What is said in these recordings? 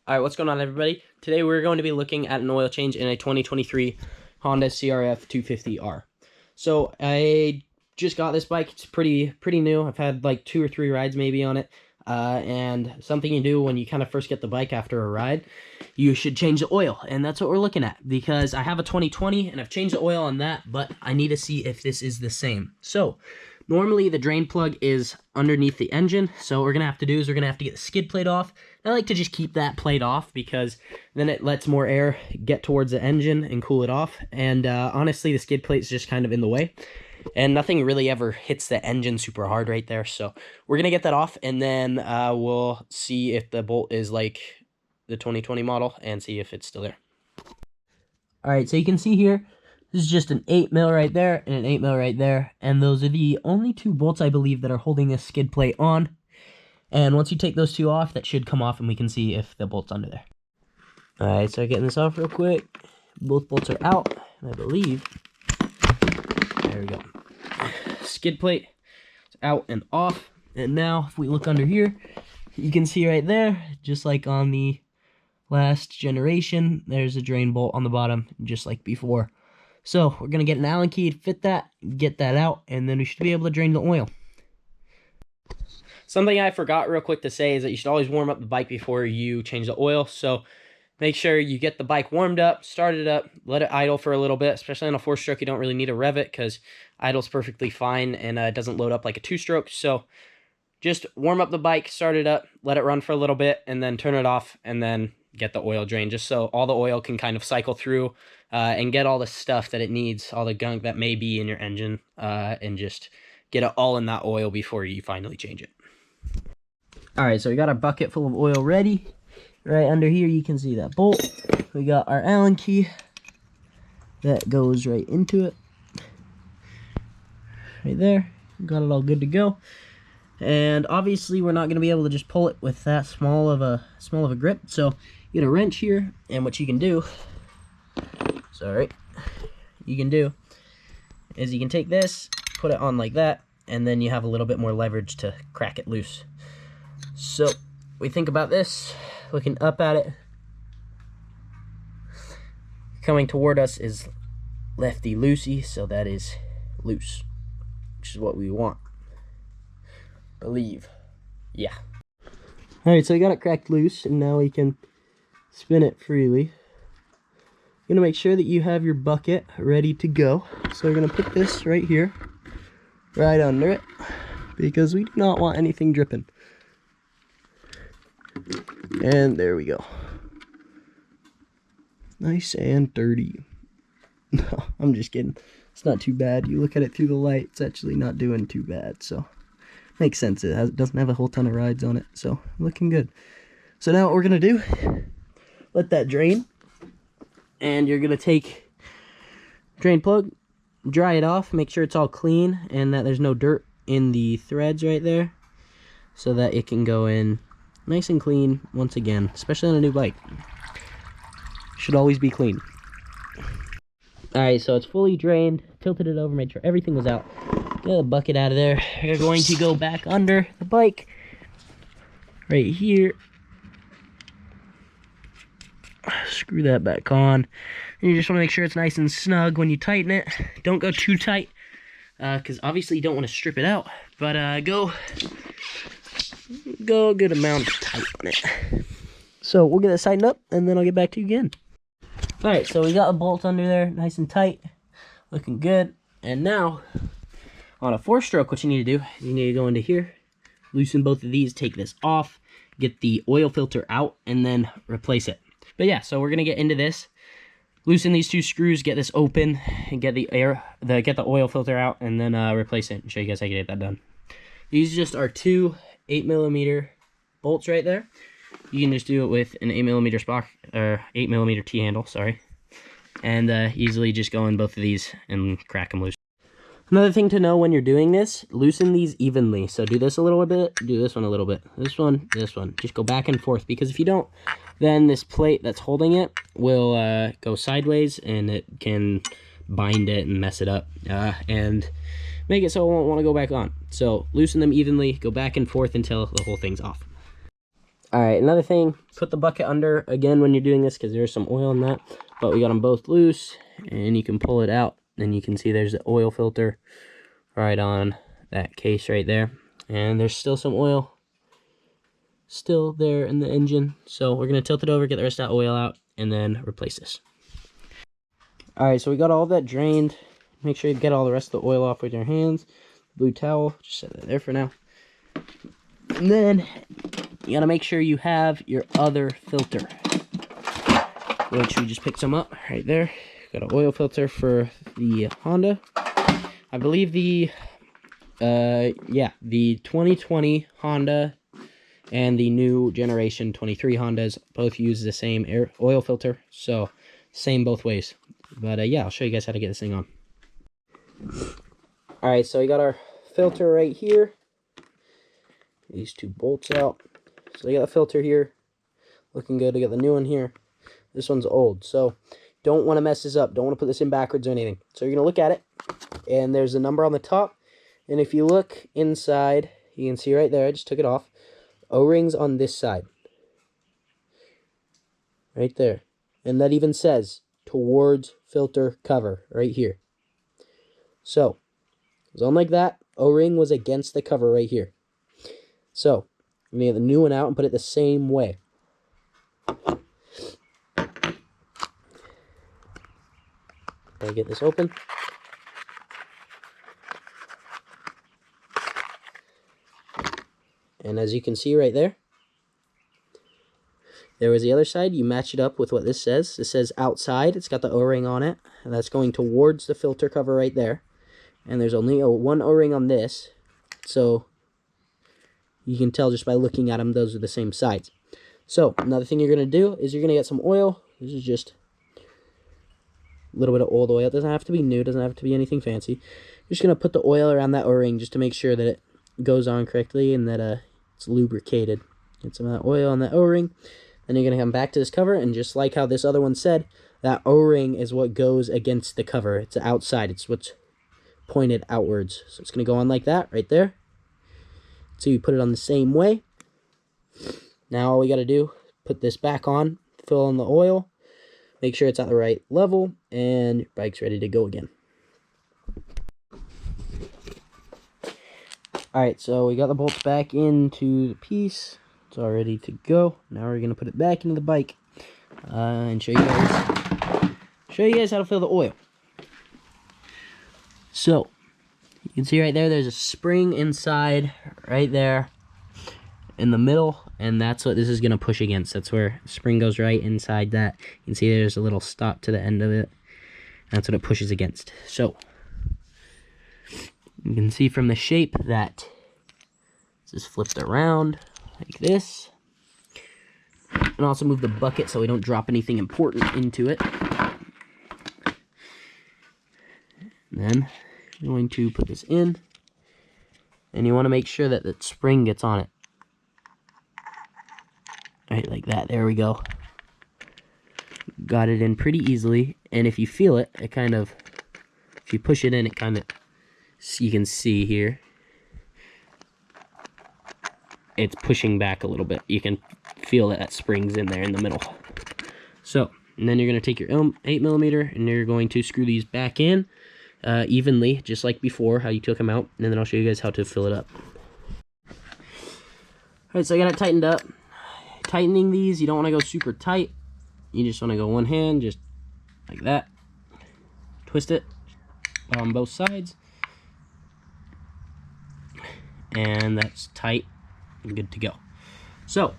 All right, what's going on, everybody? Today we're going to be looking at an oil change in a 2023 Honda CRF250R. So I just got this bike. It's pretty new. I've had like 2 or 3 rides maybe on it. And something you do when you kind of first get the bike after a ride, you should change the oil. And that's what we're looking at, because I have a 2020 and I've changed the oil on that, but I need to see if this is the same. So normally the drain plug is underneath the engine. So what we're going to have to do is we're going to have to get the skid plate off. I like to just keep that plate off because then it lets more air get towards the engine and cool it off. And honestly, the skid plate is just kind of in the way. And nothing really ever hits the engine super hard right there. So we're going to get that off, and then we'll see if the bolt is like the 2020 model and see if it's still there. All right, so you can see here, this is just an 8 mil right there and an 8 mil right there. And those are the only 2 bolts, I believe, that are holding this skid plate on. And once you take those 2 off, that should come off and we can see if the bolt's under there. All right, so getting this off real quick. Both bolts are out, I believe. There we go. Skid plate is out and off. And now if we look under here, you can see right there, just like on the last generation, there's a drain bolt on the bottom, just like before. So we're going to get an Allen key to fit that, get that out, and then we should be able to drain the oil. Something I forgot real quick to say is that you should always warm up the bike before you change the oil. So make sure you get the bike warmed up, start it up, let it idle for a little bit. Especially on a 4-stroke, you don't really need to rev it because idle's perfectly fine and it doesn't load up like a 2-stroke. So just warm up the bike, start it up, let it run for a little bit, and then turn it off, and then get the oil drained, just so all the oil can kind of cycle through and get all the stuff that it needs, all the gunk that may be in your engine, and just get it all in that oil before you finally change it. All right, so we got our bucket full of oil ready. Right under here, you can see that bolt. We got our Allen key that goes right into it. Right there, got it all good to go. And obviously, we're not going to be able to just pull it with that small of a grip. So you get a wrench here, and what you can do, you can take this, put it on like that, and then you have a little bit more leverage to crack it loose. So we think about this, looking up at it. Coming toward us is lefty loosey, so that is loose, which is what we want. Believe. Yeah. Alright, so we got it cracked loose, and now we can spin it freely. You're going to make sure that you have your bucket ready to go. So we're going to put this right here, right under it, because we do not want anything dripping. And there we go. Nice and dirty. No, I'm just kidding. It's not too bad. You look at it through the light, it's actually not doing too bad, so makes sense. It doesn't have a whole ton of rides on it, so looking good. So now what we're gonna do, let that drain, and you're gonna take drain plug, dry it off, make sure it's all clean and that there's no dirt in the threads right there, so that it can go in nice and clean once again, especially on a new bike. Should always be clean. Alright, so it's fully drained, tilted it over, made sure everything was out. Get the bucket out of there. We're going to go back under the bike right here. Screw that back on. And you just want to make sure it's nice and snug when you tighten it. Don't go too tight, because obviously you don't want to strip it out, but go a good amount of tight on it. So we'll get it tightened up, and then I'll get back to you again. Alright, so we got the bolts under there, nice and tight, looking good. And now, on a 4-stroke, what you need to do, you need to go into here, loosen both of these, take this off, get the oil filter out, and then replace it. But yeah, so we're gonna get into this, loosen these 2 screws, get this open, and get the oil filter out, and then replace it, and show you guys how you get that done. These just are 2 8mm bolts right there. You can just do it with an 8mm sprocket, or 8mm T-handle, sorry. And easily just go in both of these and crack them loose. Another thing to know when you're doing this, loosen these evenly. So do this a little bit, do this one a little bit, this one, this one. Just go back and forth, because if you don't, then this plate that's holding it will go sideways, and it can bind it and mess it up, and make it so it won't want to go back on. So loosen them evenly, go back and forth until the whole thing's off. All right, another thing, put the bucket under again when you're doing this because there's some oil in that. But we got them both loose, and you can pull it out, and you can see there's the oil filter right on that case right there. And there's still some oil still there in the engine. So we're going to tilt it over, get the rest of that oil out, and then replace this. All right, so we got all that drained. Make sure you get all the rest of the oil off with your hands. Blue towel, just set that there for now. And then you gotta make sure you have your other filter, which we just picked some up right there. Got an oil filter for the Honda. I believe the 2020 Honda and the new generation 23 Hondas both use the same oil filter, so same both ways. But yeah, I'll show you guys how to get this thing on. All right, so we got our filter right here. These two bolts out. So we got the filter here, looking good. We got the new one here. This one's old, so don't want to mess this up. Don't want to put this in backwards or anything. So you're gonna look at it, and there's a number on the top. And if you look inside, you can see right there. I just took it off. O-rings on this side, right there, and that even says towards filter cover right here. So it was on like that. O-ring was against the cover right here. So I'm gonna get the new one out and put it the same way. I get this open. And as you can see right there, there was the other side. You match it up with what this says. It says outside. It's got the O-ring on it, and that's going towards the filter cover right there. And there's only one O-ring on this, so you can tell just by looking at them, those are the same sides. So another thing you're going to do is you're going to get some oil. This is just a little bit of old oil. It doesn't have to be new. It doesn't have to be anything fancy. You're just going to put the oil around that O-ring just to make sure that it goes on correctly and that it's lubricated. Get some of that oil on that O-ring. Then you're going to come back to this cover, and just like how this other one said, that O-ring is what goes against the cover. It's outside. It's what's pointed outwards. So it's going to go on like that right there. So you put it on the same way. Now all we got to do, put this back on, fill in the oil, make sure it's at the right level, and your bike's ready to go again. Alright, so we got the bolts back into the piece. It's all ready to go. Now we're going to put it back into the bike and show you guys how to fill the oil. So you can see right there, there's a spring inside right there in the middle, and that's what this is going to push against. That's where the spring goes, right inside that. You can see there's a little stop to the end of it. That's what it pushes against. So you can see from the shape that this is flipped around like this. And also move the bucket so we don't drop anything important into it. And then you're going to put this in, and you want to make sure that the spring gets on it. Right, like that. There we go. Got it in pretty easily, and if you feel it, it kind of, if you push it in, it kind of, you can see here, it's pushing back a little bit. You can feel that that spring's in there in the middle. So, and then you're going to take your 8mm, and you're going to screw these back in evenly, just like before, how you took them out, and then I'll show you guys how to fill it up. Alright, so I got it tightened up. Tightening these, you don't want to go super tight. You just want to go one hand, just like that. Twist it on both sides. And that's tight and good to go. So,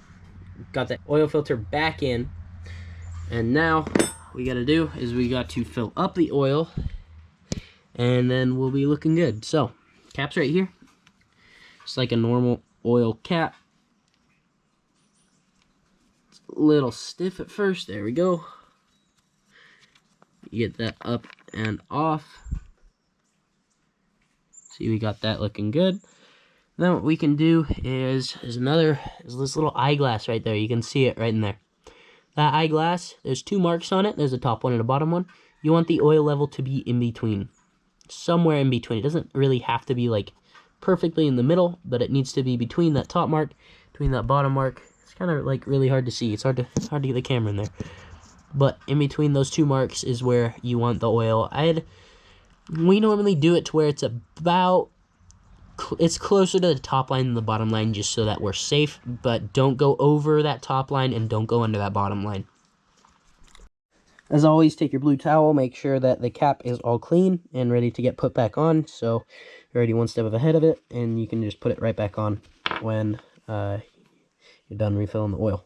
got that oil filter back in. And now, what we got to do is we got to fill up the oil. And then we'll be looking good. So, cap's right here. Just like a normal oil cap. It's a little stiff at first. There we go. You get that up and off. See, we got that looking good. Then what we can do is this little eyeglass right there. You can see it right in there. That eyeglass, there's two marks on it. There's a top one and a bottom one. You want the oil level to be in between. Somewhere in between. It doesn't really have to be like perfectly in the middle, but it needs to be between that top mark, between that bottom mark. It's kind of like really hard to see. It's hard to get the camera in there. But in between those two marks is where you want the oil. We normally do it to where it's about, it's closer to the top line than the bottom line, just so that we're safe. But don't go over that top line and don't go under that bottom line. As always, take your blue towel, make sure that the cap is all clean and ready to get put back on. So you're already one step ahead of it, and you can just put it right back on when you're done refilling the oil.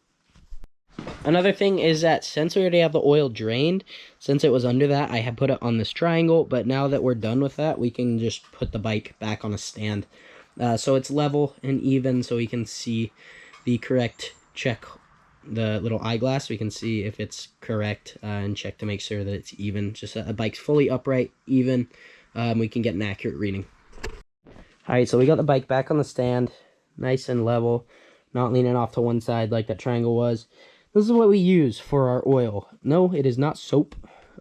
Another thing is that since we already have the oil drained, since it was under that, I had put it on this triangle, but now that we're done with that, we can just put the bike back on a stand. So it's level and even, so we can see the correct check, the little eyeglass, we can see if it's correct and check to make sure that it's even. Just that the bike's fully upright, even, we can get an accurate reading. Alright, so we got the bike back on the stand, nice and level, not leaning off to one side like that triangle was. This is what we use for our oil. No, it is not soap.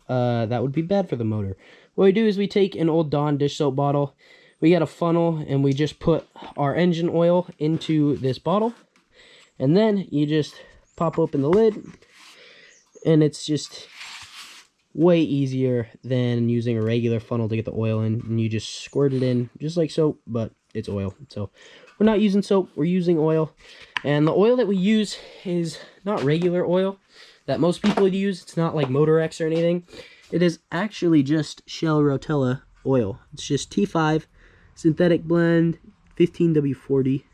That would be bad for the motor. What we do is we take an old Dawn dish soap bottle, we get a funnel, and we just put our engine oil into this bottle. And then you just pop open the lid, and it's just way easier than using a regular funnel to get the oil in. And you just squirt it in, just like soap, but it's oil. So we're not using soap, we're using oil. And the oil that we use is not regular oil that most people would use. It's not like Motor X or anything. It is actually just Shell Rotella oil. It's just T5 synthetic blend 15W40.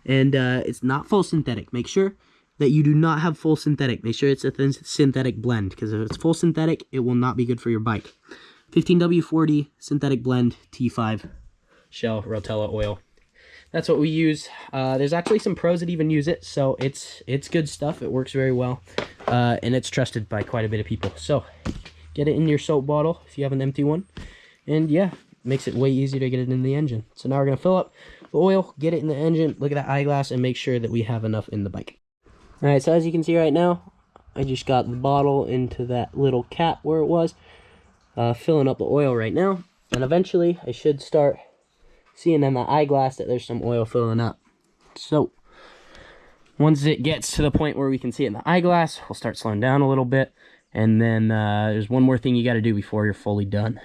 And it's not full synthetic. Make sure that you do not have full synthetic. Make sure it's a synthetic blend, because if it's full synthetic, it will not be good for your bike. 15W40 synthetic blend T5 Shell Rotella oil. That's what we use. There's actually some pros that even use it, so it's good stuff. It works very well, and it's trusted by quite a bit of people. So get it in your soap bottle if you have an empty one, and yeah, makes it way easier to get it in the engine. So now we're gonna fill up the oil, get it in the engine, look at that eyeglass, and make sure that we have enough in the bike. All right, so as you can see right now, I just got the bottle into that little cap where it was, filling up the oil right now, and eventually I should start seeing in the eyeglass that there's some oil filling up. So once it gets to the point where we can see it in the eyeglass, we'll start slowing down a little bit, and then there's one more thing you got to do before you're fully done.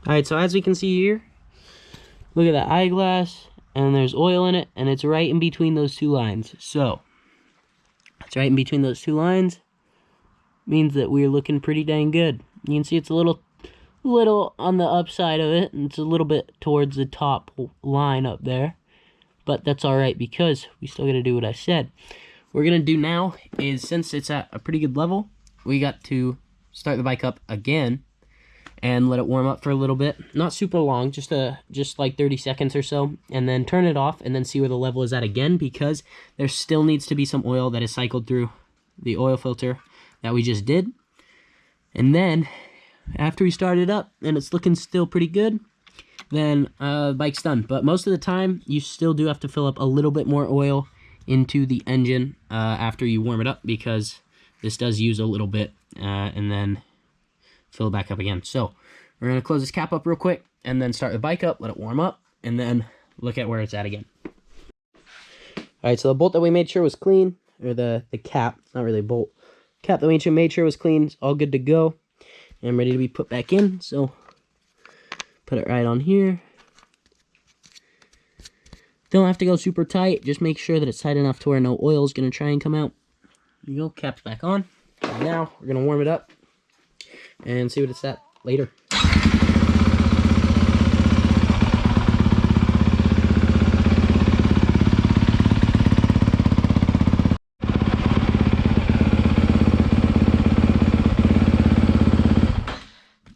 All right, so as we can see here, look at that eyeglass, and there's oil in it, and it's right in between those two lines. So it's right in between those two lines, means that we're looking pretty dang good. You can see it's a little on the upside of it, and it's a little bit towards the top line up there, but that's all right, because we still got to do what I said. What we're gonna do now is, since it's at a pretty good level, we got to start the bike up again and let it warm up for a little bit, not super long, just like 30 seconds or so, and then turn it off and then see where the level is at again, because there still needs to be some oil that is cycled through the oil filter that we just did. And then after we start it up and it's looking still pretty good, then the bike's done. But most of the time you still do have to fill up a little bit more oil into the engine after you warm it up, because this does use a little bit, and then fill it back up again. So we're going to close this cap up real quick and then start the bike up, let it warm up, and then look at where it's at again. Alright, so the bolt that we made sure was clean, or the cap, not really a bolt, cap that we made sure was clean, it's all good to go and ready to be put back in. So put it right on here. Don't have to go super tight, just make sure that it's tight enough to where no oil is going to try and come out. There you go, cap's back on. And now we're going to warm it up and see what it's at later.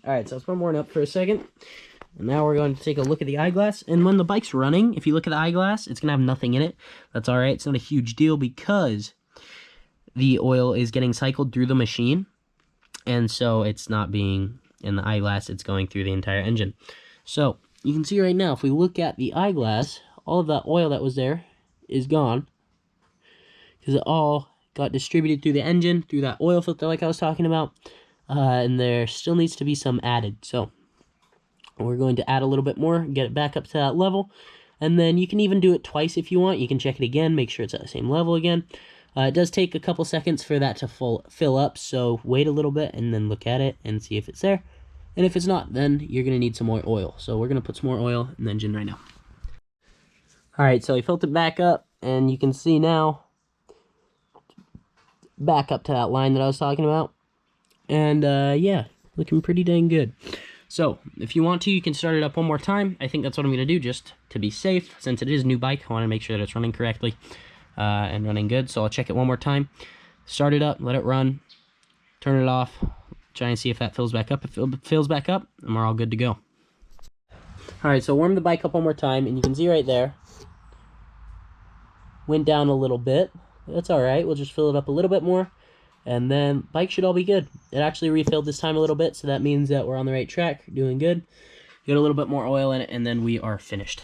Alright, so it's been warmed up for a second. And now we're going to take a look at the eyeglass. And when the bike's running, if you look at the eyeglass, it's going to have nothing in it. That's alright, it's not a huge deal, because the oil is getting cycled through the machine. And so it's not being in the eyeglass, it's going through the entire engine. So you can see right now, if we look at the eyeglass, all of that oil that was there is gone, because it all got distributed through the engine, through that oil filter like I was talking about, and there still needs to be some added. So we're going to add a little bit more, get it back up to that level, And then you can even do it twice if you want. You can check it again, make sure it's at the same level again. It does take a couple seconds for that to fill up, so wait a little bit and then look at it and see if it's there. And if it's not, then you're going to need some more oil. So we're going to put some more oil in the engine right now. Alright, so we filled it back up, and you can see now, back up to that line that I was talking about. And yeah, looking pretty dang good. So, if you want to, you can start it up one more time. I think that's what I'm going to do, just to be safe. Since it is a new bike, I want to make sure that it's running correctly and running good. So I'll check it one more time. Start it up, let it run, turn it off, try and see if that fills back up. If it fills back up, then we're all good to go. Alright, so warm the bike up one more time, and you can see right there, went down a little bit. That's alright, we'll just fill it up a little bit more. And then bike should all be good. It actually refilled this time a little bit, so that means that we're on the right track, doing good. Get a little bit more oil in it, and then we are finished.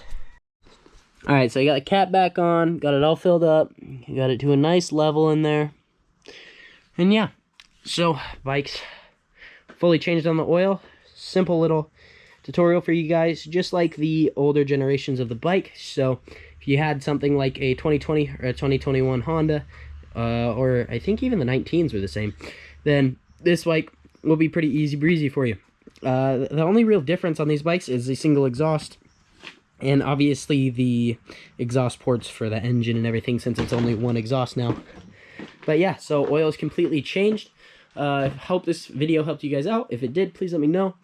Alright, so you got the cap back on, got it all filled up, you got it to a nice level in there. And yeah, so bike's fully changed on the oil. Simple little tutorial for you guys, just like the older generations of the bike. So if you had something like a 2020 or a 2021 Honda, or I think even the 19s were the same, then this bike will be pretty easy breezy for you. The only real difference on these bikes is the single exhaust, and obviously the exhaust ports for the engine and everything, since it's only one exhaust now. But yeah, so oil is completely changed. Hope this video helped you guys out. If it did, please let me know.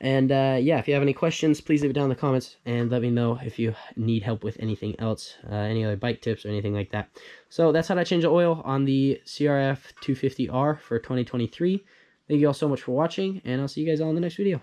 And yeah, if you have any questions, please leave it down in the comments, and let me know if you need help with anything else, any other bike tips or anything like that. So that's how I change the oil on the CRF250R for 2023. Thank you all so much for watching, and I'll see you guys all in the next video.